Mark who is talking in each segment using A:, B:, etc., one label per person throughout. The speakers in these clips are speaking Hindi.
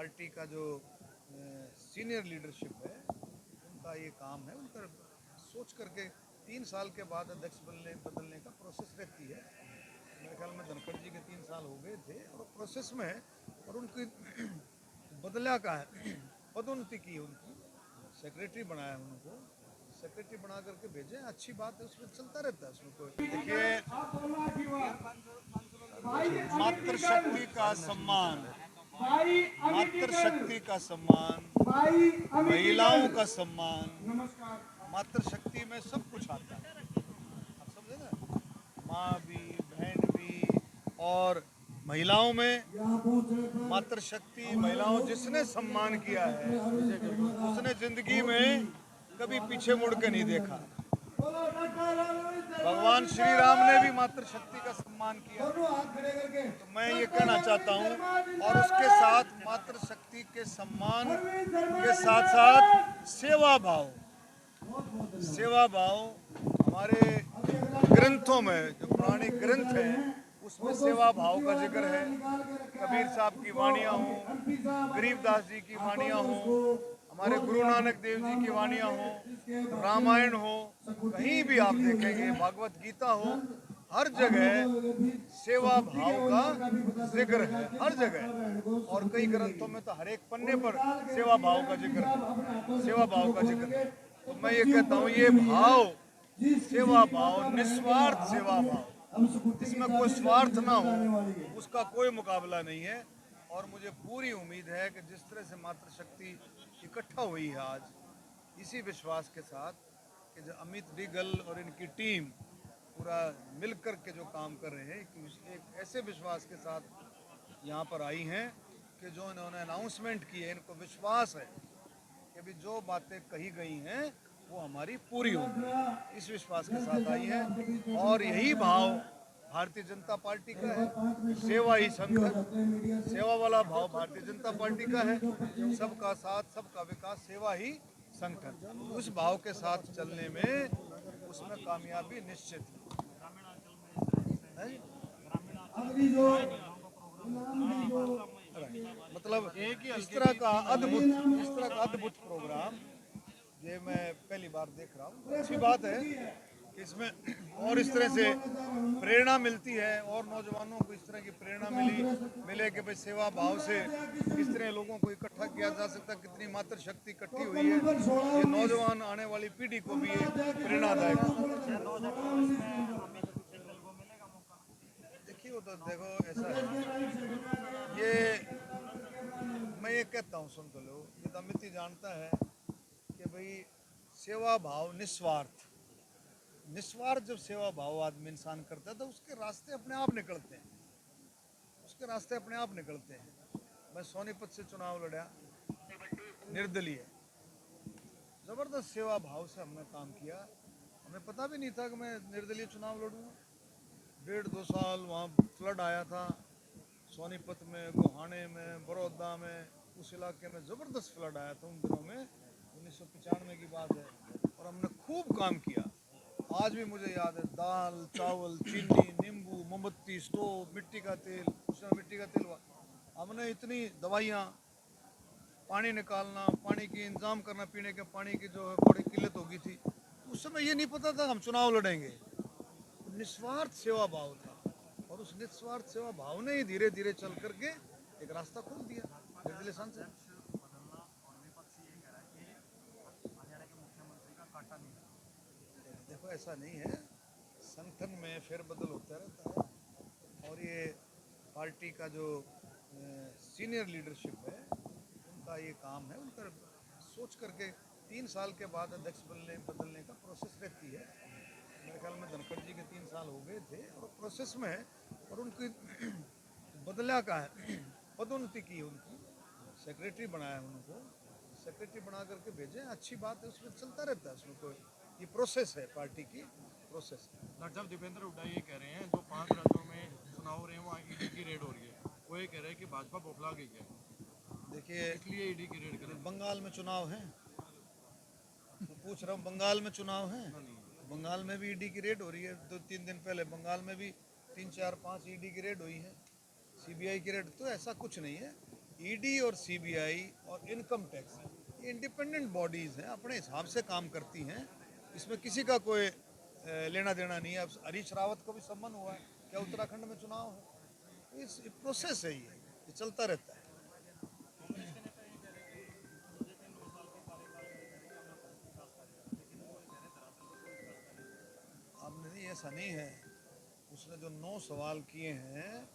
A: पार्टी का जो सीनियर लीडरशिप है उनका ये काम है, उनका सोच करके 3 साल के बाद अध्यक्ष बदलने का प्रोसेस रहती है। मेरे ख्याल में धनखड़ जी के 3 साल हो गए थे और प्रोसेस में है और उनकी बदला का है, पदोन्नति की उनकी, सेक्रेटरी बनाया उनको, सेक्रेटरी बना करके भेजे, अच्छी बात है, उसमें चलता रहता है उसमें कोई। देखिए, मातृशक्ति का सम्मान, मातृशक्ति का सम्मान, महिलाओं का सम्मान, मातृशक्ति में सब कुछ आता है, आप समझे ना, माँ भी, बहन भी, और महिलाओं में मातृशक्ति, महिलाओं जिसने सम्मान किया है उसने जिंदगी में कभी पीछे मुड़ के नहीं देखा। भगवान श्री राम ने भी मातृशक्ति का सम्मान किया, तो मैं ये कहना चाहता हूँ। और उसके साथ मातृशक्ति के सम्मान के साथ साथ सेवा भाव, सेवा भाव हमारे ग्रंथों में, जो पुराने ग्रंथ हैं उसमें सेवा भाव का जिक्र है। कबीर साहब की वाणियाँ हों, गरीबदास जी की वाणियाँ हों, हमारे गुरु नानक देव जी की वाणियाँ हों, रामायण हो, कहीं भी आप देखेंगे, भागवत गीता हो, हर जगह सेवा भाव का जिक्र है, हर जगह। और कई ग्रंथों में तो हर एक पन्ने पर सेवा भाव का जिक्र है, सेवा भाव का जिक्र है। तो मैं ये कहता हूँ, ये भाव, सेवा भाव, निस्वार्थ सेवा भाव, जिसमें कोई स्वार्थ ना हो, उसका कोई मुकाबला नहीं है। और मुझे पूरी उम्मीद है कि जिस तरह से मातृशक्ति इकट्ठा हुई है आज, इसी विश्वास के साथ कि जो अमित डिगल और इनकी टीम पूरा मिलकर के जो काम कर रहे हैं, एक ऐसे विश्वास के साथ यहाँ पर आई हैं कि जो इन्होंने अनाउंसमेंट की है, इनको विश्वास है कि अभी जो बातें कही गई हैं वो हमारी पूरी होगी, इस विश्वास के साथ आई हैं। और यही भाव भारतीय जनता पार्टी का है, सेवा ही संगठन, सेवा वाला भाव भारतीय जनता पार्टी का है, सबका साथ, सबका विकास, सेवा ही संगठन। उस भाव के साथ चलने में उसमें कामयाबी निश्चित है। मतलब इस तरह का अद्भुत प्रोग्राम ये मैं पहली बार देख रहा हूँ। अच्छी बात है कि इसमें और इस तरह से प्रेरणा मिलती है, और नौजवानों को इस तरह की प्रेरणा मिले कि भाई सेवा भाव से किस तरह लोगों को इकट्ठा किया जा सकता, कितनी मातृशक्ति इकट्ठी हुई है, ये नौजवान आने वाली पीढ़ी को भी एक प्रेरणादायक। देखिए, वो तो देखो ऐसा है, ये मैं ये कहता हूँ, सुन तो लो, ये तो अमित ही जानता है कि भाई सेवा भाव, निस्वार्थ, निस्वार्थ जब सेवा भाव आदमी इंसान करता है तो उसके रास्ते अपने आप निकलते हैं, उसके रास्ते अपने आप निकलते हैं। मैं सोनीपत से चुनाव लड़ा, निर्दलीय, ज़बरदस्त सेवा भाव से हमने काम किया। हमें पता भी नहीं था कि मैं निर्दलीय चुनाव लड़ूंगा। 1.5-2 साल वहाँ फ्लड आया था, सोनीपत में, गोहाने में, बड़ौदा में, उस इलाके में ज़बरदस्त फ्लड आया था उन दिनों में, 1995 की बात है, और हमने खूब काम किया। आज भी मुझे याद है, दाल, चावल, चीनी, नींबू, मोमबत्ती, स्टोव, मिट्टी का तेल, उस समय मिट्टी का तेल, हमने इतनी दवाइयाँ, पानी निकालना, पानी की इंतज़ाम करना, पीने के पानी की जो है बड़ी किल्लत हो गई थी। उस समय ये नहीं पता था हम चुनाव लड़ेंगे, निस्वार्थ सेवा भाव था, और उस निस्वार्थ सेवा भाव ने ही धीरे धीरे चल करके एक रास्ता खोल दिया निर्दलीय सांसद। देखो, ऐसा नहीं है, संगठन में फेरबदल होता रहता है, और ये पार्टी का जो सीनियर लीडरशिप है उनका ये काम है, उनका सोच करके 3 साल के बाद अध्यक्ष बदलने का प्रोसेस रहती है। मेरे ख्याल में धनखड़ जी के 3 साल हो गए थे और प्रोसेस में है, और उनकी बदला का है, पदोन्नति की उनकी, सेक्रेटरी बनाया उनको, सेक्रेटरी बना करके भेजे, अच्छी बात है, उसमें चलता रहता है, उसमें कोई, ये प्रोसेस है, पार्टी की प्रोसेस है।
B: डॉक्टर साहब, दीपेंद्र हुड्डा ये कह रहे हैं जो 5 राज्यों में चुनाव हो रहे हैं वहाँ ईडी की रेड हो रही है, वो ये कह रहे हैं कि भाजपा बौखला गई है,
A: देखिए,
B: इसलिए ईडी की रेड करें।
A: बंगाल में चुनाव है, मैं पूछ रहा हूँ, बंगाल में चुनाव है, बंगाल में भी ईडी की रेड हो रही है। 2-3 दिन पहले बंगाल में भी 3-4-5 ईडी की रेड हुई है, सीबीआई की रेड। तो ऐसा कुछ नहीं है, ईडी और सीबीआई और इनकम टैक्स ये इंडिपेंडेंट बॉडीज हैं, अपने हिसाब से काम करती हैं। इसमें किसी का कोई लेना देना नहीं है। अब हरीश रावत को भी सम्मन हुआ है, क्या उत्तराखंड में चुनाव है? इस प्रोसेस है, ये चलता रहता है। अब नहीं, ऐसा नहीं है। उसने जो 9 सवाल किए हैं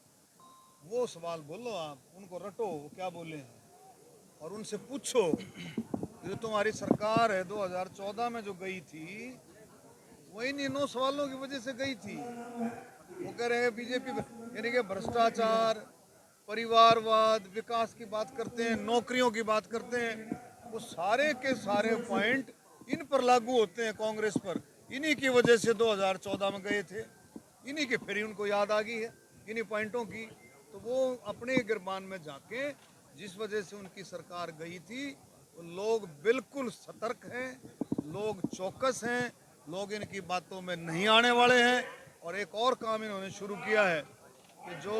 A: वो सवाल बोलो, आप उनको रटो वो क्या बोले हैं और उनसे पूछो। जो तुम्हारी सरकार है 2014 में जो गई थी वही नहीं 9 सवालों की वजह से गई थी। वो कह रहे हैं बीजेपी यानी कि भ्रष्टाचार, परिवारवाद, विकास की बात करते हैं, नौकरियों की बात करते हैं। वो सारे के सारे पॉइंट इन पर लागू होते हैं, कांग्रेस पर। इन्हीं की वजह से 2014 में गए थे, इन्हीं के फिर उनको याद आ गई है इन्हीं पॉइंटों की। तो वो अपने गिरबान में जाके जिस वजह से उनकी सरकार गई थी, वो लोग बिल्कुल सतर्क हैं, लोग चौकस हैं, लोग इनकी बातों में नहीं आने वाले हैं। और एक और काम इन्होंने शुरू किया है कि जो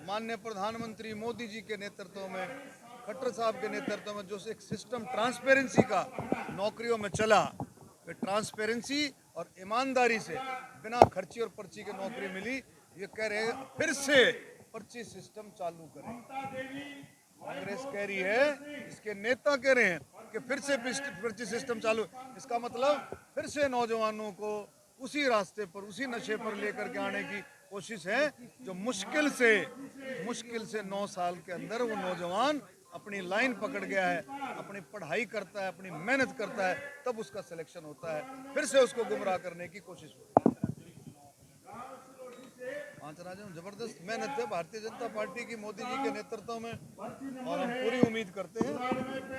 A: माननीय प्रधानमंत्री मोदी जी के नेतृत्व में, खट्टर साहब के नेतृत्व में जो एक सिस्टम ट्रांसपेरेंसी का नौकरियों में चला, वे ट्रांसपेरेंसी और ईमानदारी से बिना खर्ची और पर्ची के नौकरी मिली। ये कह रहे हैं फिर से पर्ची सिस्टम चालू करें। कांग्रेस कह रही है, इसके नेता कह रहे हैं कि फिर से पर्ची सिस्टम चालू। इसका मतलब फिर से नौजवानों को उसी रास्ते पर, उसी नशे पर लेकर के आने की कोशिश है। जो मुश्किल से 9 साल के अंदर वो नौजवान अपनी लाइन पकड़ गया है, अपनी पढ़ाई करता है, अपनी मेहनत करता है, तब उसका सिलेक्शन होता है। फिर से उसको गुमराह करने की कोशिश हो रही है। 5 राज्यों में जबरदस्त मेहनत है भारतीय जनता पार्टी की, मोदी जी के नेतृत्व में। और हम पूरी उम्मीद करते हैं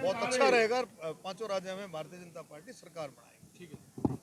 A: बहुत अच्छा रहेगा। 5 राज्यों में भारतीय जनता पार्टी सरकार बनाएगी।
B: ठीक है।